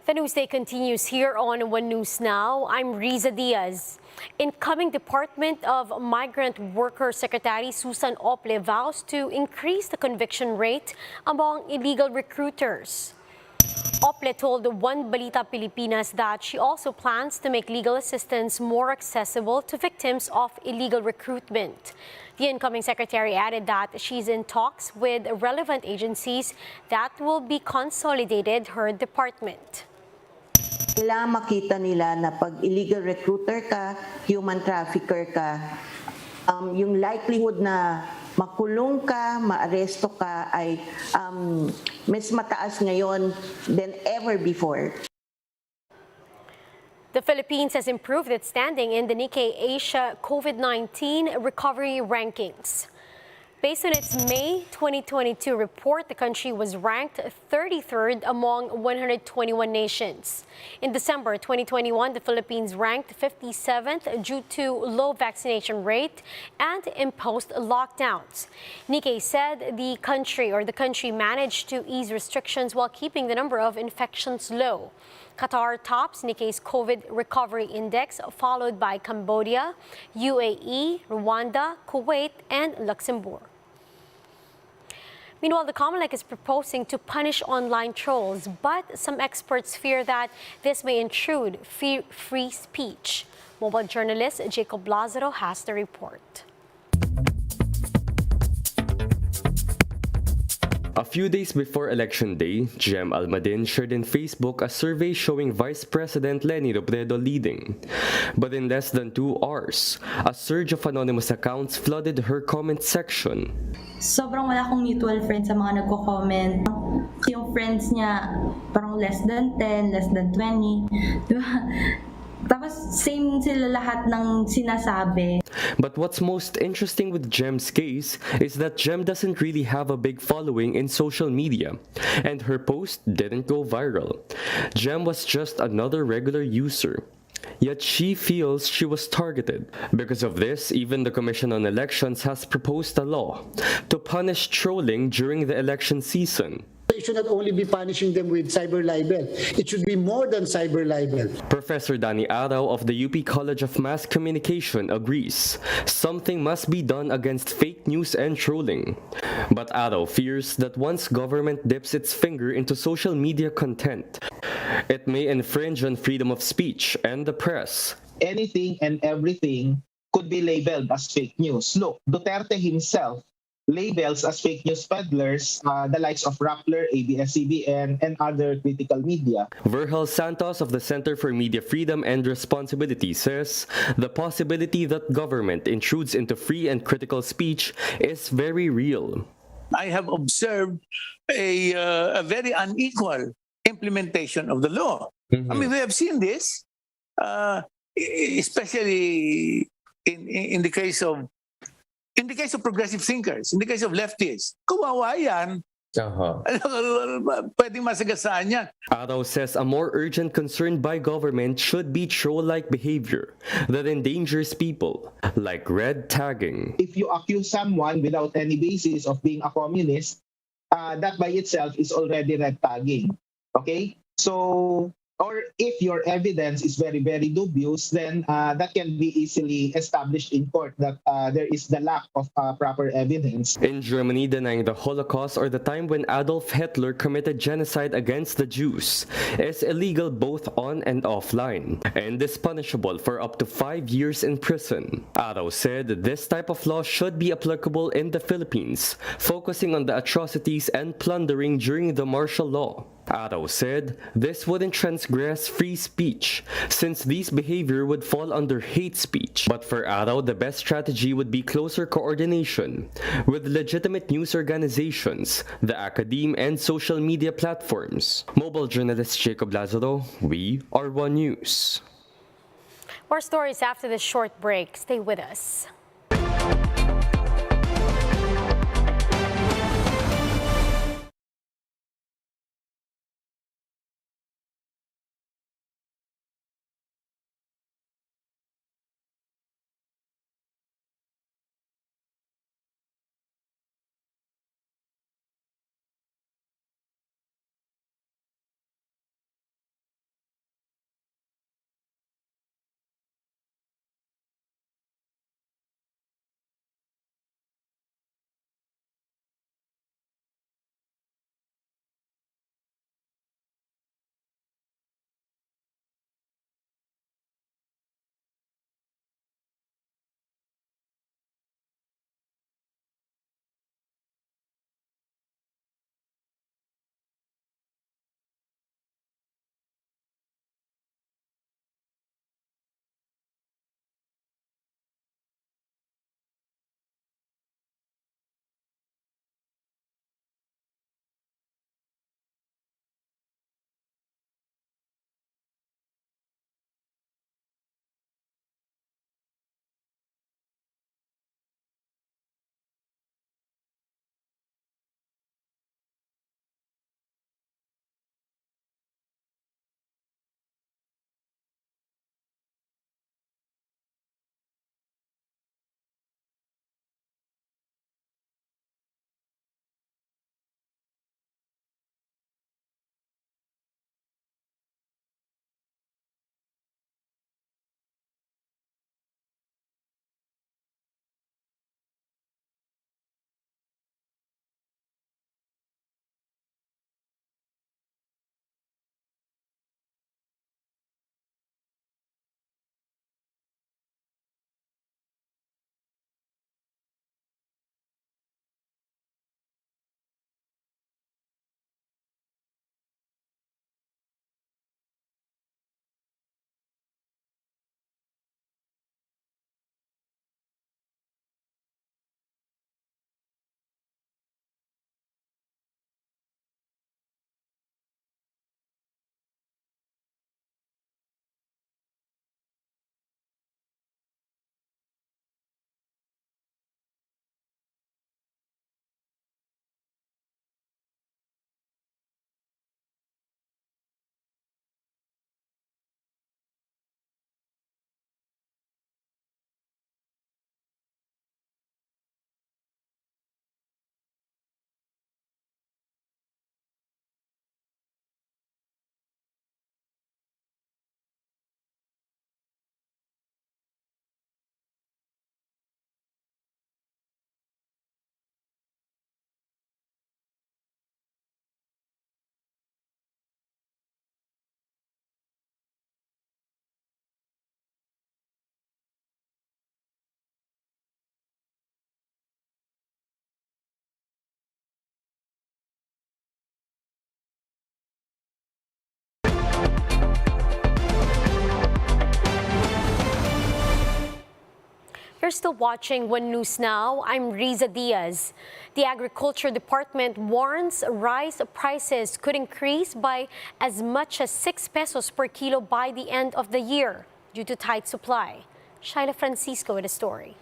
The newsday continues here on One News Now. I'm Riza Diaz. Incoming Department of Migrant Worker Secretary Susan Ople vows to increase the conviction rate among illegal recruiters. Ople told One Balita Pilipinas that she also plans to make legal assistance more accessible to victims of illegal recruitment. The incoming secretary added that she's in talks with relevant agencies that will be consolidated her department. Kailangan makita nila na pag illegal recruiter ka, human trafficker ka, yung likelihood na makulong ka, maaresto ka ay mas mataas ngayon than ever before. The Philippines has improved its standing in the Nikkei Asia COVID-19 recovery rankings. Based on its May 2022 report, the country was ranked 33rd among 121 nations. In December 2021, the Philippines ranked 57th due to low vaccination rate and imposed lockdowns. Nikkei said the country managed to ease restrictions while keeping the number of infections low. Qatar tops Nikkei's COVID recovery index, followed by Cambodia, UAE, Rwanda, Kuwait, and Luxembourg. Meanwhile, the Comelec is proposing to punish online trolls, but some experts fear that this may intrude free speech. Mobile journalist Jacob Lazaro has the report. A few days before Election Day, Jem Almadin shared in Facebook a survey showing Vice President Leni Robredo leading. But in less than 2 hours, a surge of anonymous accounts flooded her comment section. Sobrang wala akong mutual friends sa mga nagko-comment. Yung friends niya, parang less than 10, less than 20. Diba? Tapos same sila lahat ng sinasabi. But what's most interesting with Jem's case is that Jem doesn't really have a big following in social media, and her post didn't go viral. Jem was just another regular user. Yet she feels she was targeted. Because of this, even the Commission on Elections has proposed a law to punish trolling during the election season. It should not only be punishing them with cyber libel. It should be more than cyber libel. Professor Danny Arao of the UP College of Mass Communication agrees something must be done against fake news and trolling. But Arao fears that once government dips its finger into social media content, it may infringe on freedom of speech and the press. Anything and everything could be labeled as fake news. Look, Duterte himself labels as fake news peddlers the likes of Rappler, ABS-CBN, and other critical media. Virgil Santos of the Center for Media Freedom and Responsibility says the possibility that government intrudes into free and critical speech is very real. I have observed a very unequal implementation of the law. I mean, we have seen this, especially in the case of progressive thinkers, in the case of leftists. Kawawa yan. Pwedeng masagasaan yan. Arao says a more urgent concern by government should be troll-like behavior that endangers people, like red tagging. If you accuse someone without any basis of being a communist, that by itself is already red tagging. Okay? So, or if your evidence is very, very dubious, then that can be easily established in court that there is the lack of proper evidence. In Germany, denying the Holocaust or the time when Adolf Hitler committed genocide against the Jews is illegal both on and offline, and is punishable for up to 5 years in prison. Arao said this type of law should be applicable in the Philippines, focusing on the atrocities and plundering during the martial law. Arao said this wouldn't transgress free speech, since these behavior would fall under hate speech. But for Arao, the best strategy would be closer coordination with legitimate news organizations, the academe, and social media platforms. Mobile journalist Jacob Lazaro, we are One News. More stories after this short break. Stay with us. You're still watching One News Now. I'm Riza Diaz. The Agriculture Department warns rice prices could increase by as much as 6 pesos per kilo by the end of the year due to tight supply. Shaila Francisco with a story.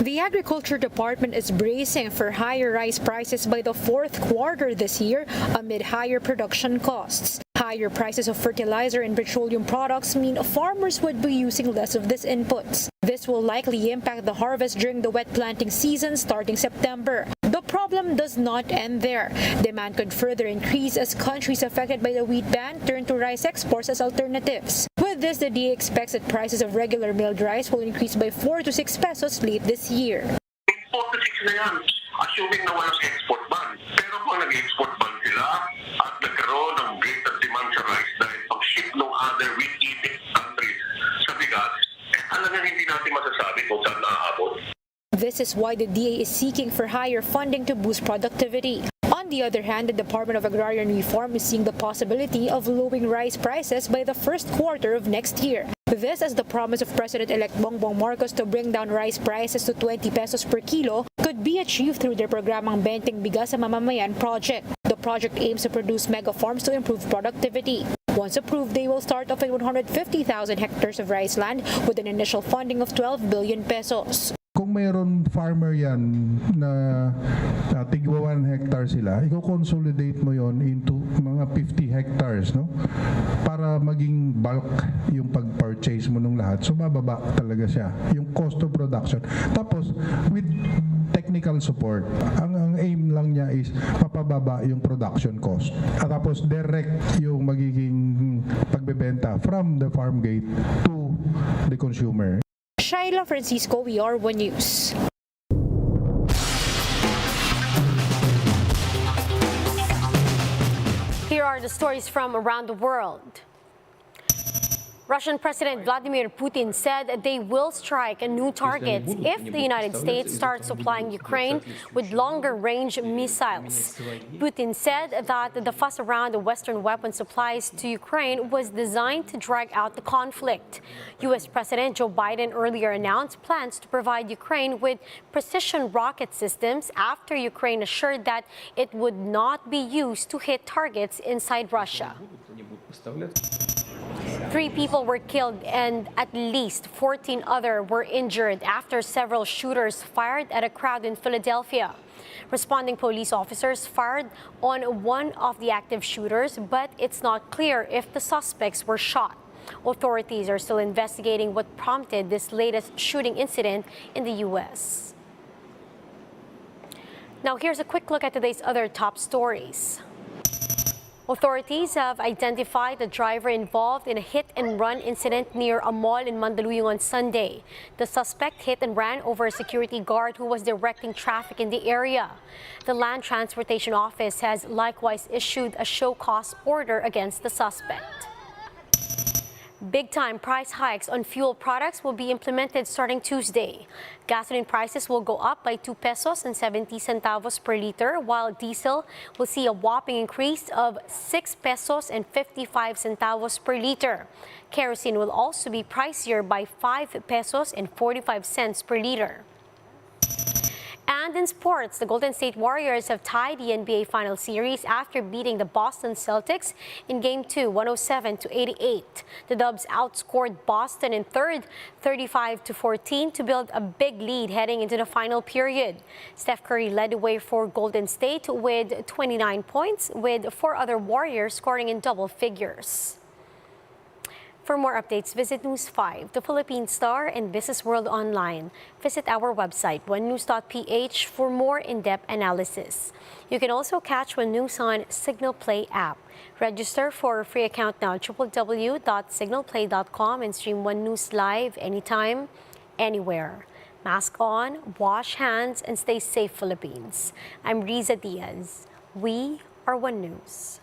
The Agriculture Department is bracing for higher rice prices by the fourth quarter this year amid higher production costs. Higher prices of fertilizer and petroleum products mean farmers would be using less of these inputs. This will likely impact the harvest during the wet planting season starting September. The problem does not end there. Demand could further increase as countries affected by the wheat ban turn to rice exports as alternatives. With this, the DA expects that prices of regular milled rice will increase by 4 to 6 pesos late this year. 4 to 6 na yan, assuming na walang export ban. Pero kung nag-export ban sila at nagkaroon ng greater demand sa rice dahil pag-ship ng other wheat-eating countries sa bigas, talagang hindi natin masasabi kung saan naaabot. This is why the DA is seeking for higher funding to boost productivity. On the other hand, the Department of Agrarian Reform is seeing the possibility of lowering rice prices by the first quarter of next year. This as the promise of President-elect Bongbong Marcos to bring down rice prices to 20 pesos per kilo could be achieved through their Programang Benteng Bigas sa Mamamayan project. The project aims to produce mega farms to improve productivity. Once approved, they will start off with 150,000 hectares of rice land with an initial funding of 12 billion pesos. Kung mayroon farmer yan na tigwa 1 hectare sila, i-consolidate mo yon into mga 50 hectares, no? Para maging bulk yung pag-purchase mo ng lahat. So bababa talaga siya, yung cost of production. Tapos with technical support, ang aim lang niya is mapababa yung production cost. At tapos direct yung magiging pagbebenta from the farm gate to the consumer. Shaila Francisco, we are One News. Here are the stories from around the world. Russian President Vladimir Putin said they will strike new targets if the United States starts supplying Ukraine with longer-range missiles. Putin said that the fuss around the Western weapon supplies to Ukraine was designed to drag out the conflict. U.S. President Joe Biden earlier announced plans to provide Ukraine with precision rocket systems after Ukraine assured that it would not be used to hit targets inside Russia. 3 people were killed and at least 14 others were injured after several shooters fired at a crowd in Philadelphia. Responding police officers fired on one of the active shooters, but it's not clear if the suspects were shot. Authorities are still investigating what prompted this latest shooting incident in the U.S. Now here's a quick look at today's other top stories. Authorities have identified the driver involved in a hit-and-run incident near a mall in Mandaluyong on Sunday. The suspect hit and ran over a security guard who was directing traffic in the area. The Land Transportation Office has likewise issued a show-cause order against the suspect. Big-time price hikes on fuel products will be implemented starting Tuesday. Gasoline prices will go up by 2 pesos and 70 centavos per liter, while diesel will see a whopping increase of 6 pesos and 55 centavos per liter. Kerosene will also be pricier by 5 pesos and 45 cents per liter. And in sports, the Golden State Warriors have tied the NBA Final Series after beating the Boston Celtics in Game 2, 107-88. The Dubs outscored Boston in third, 35-14, to build a big lead heading into the final period. Steph Curry led the way for Golden State with 29 points, with 4 other Warriors scoring in double figures. For more updates, visit News 5, the Philippine Star, and Business World Online. Visit our website, onenews.ph, for more in-depth analysis. You can also catch One News on Signal Play app. Register for a free account now, www.signalplay.com, and stream One News live anytime, anywhere. Mask on, wash hands, and stay safe, Philippines. I'm Riza Diaz. We are One News.